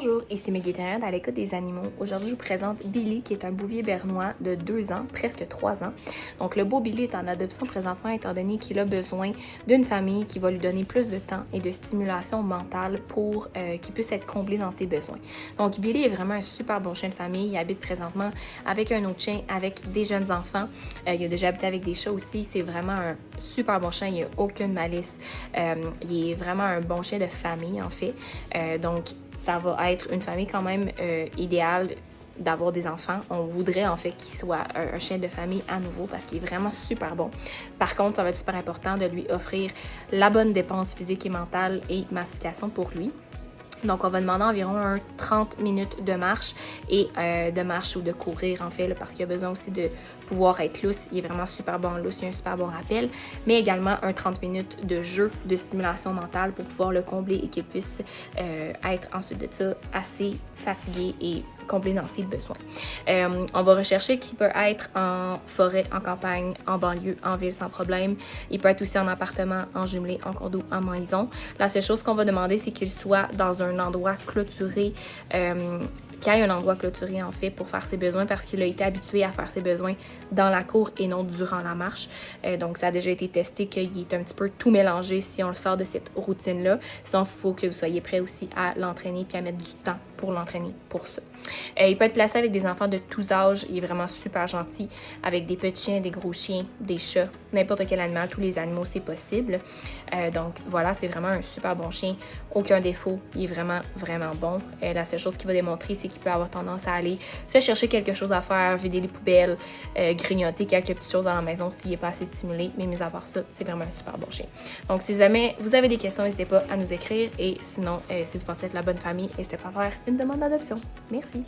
Bonjour, ici Meggy Thérède à l'écoute des animaux. Aujourd'hui, je vous présente Billy, qui est un bouvier bernois de 2 ans, presque 3 ans. Donc, le beau Billy est en adoption présentement étant donné qu'il a besoin d'une famille qui va lui donner plus de temps et de stimulation mentale pour qu'il puisse être comblé dans ses besoins. Donc, Billy est vraiment un super bon chien de famille. Il habite présentement avec un autre chien, avec des jeunes enfants. Il a déjà habité avec des chats aussi. C'est vraiment un super bon chien. Il n'y a aucune malice. Il est vraiment un bon chien de famille, en fait. Donc, ça va être une famille quand même idéale d'avoir des enfants. On voudrait en fait qu'il soit un chien de famille à nouveau parce qu'il est vraiment super bon. Par contre, ça va être super important de lui offrir la bonne dépense physique et mentale et mastication pour lui. Donc, on va demander environ 30 minutes de marche et de marche ou de courir en fait, là, parce qu'il a besoin aussi de pouvoir être lousse. Il est vraiment super bon en lousse, il a un super bon rappel, mais également 30 minutes de jeu, de stimulation mentale pour pouvoir le combler et qu'il puisse être ensuite de ça assez fatigué et comblé dans ses besoins. On va rechercher qui peut être en forêt, en campagne, en banlieue, en ville sans problème. Il peut être aussi en appartement, en jumelé, en condo, en maison. La seule chose qu'on va demander, c'est qu'il soit dans un endroit clôturé, qu'il y ait un endroit clôturé en fait pour faire ses besoins parce qu'il a été habitué à faire ses besoins dans la cour et non durant la marche. Donc ça a déjà été testé qu'il est un petit peu tout mélangé si on le sort de cette routine-là. Sinon, il faut que vous soyez prêt aussi à l'entraîner puis à mettre du temps pour l'entraîner pour ça. Il peut être placé avec des enfants de tous âges. Il est vraiment super gentil avec des petits chiens, des gros chiens, des chats, n'importe quel animal, tous les animaux, c'est possible. Donc voilà, c'est vraiment un super bon chien. Aucun défaut. Il est vraiment, vraiment bon. La seule chose qu'il va démontrer, c'est qu'il peut avoir tendance à aller se chercher quelque chose à faire, vider les poubelles, grignoter quelques petites choses dans la maison s'il n'est pas assez stimulé. Mais mis à part ça, c'est vraiment un super bon chien. Donc si jamais vous avez des questions, n'hésitez pas à nous écrire. Et sinon, si vous pensez être la bonne famille, n'hésitez pas à faire une demande d'adoption. Merci.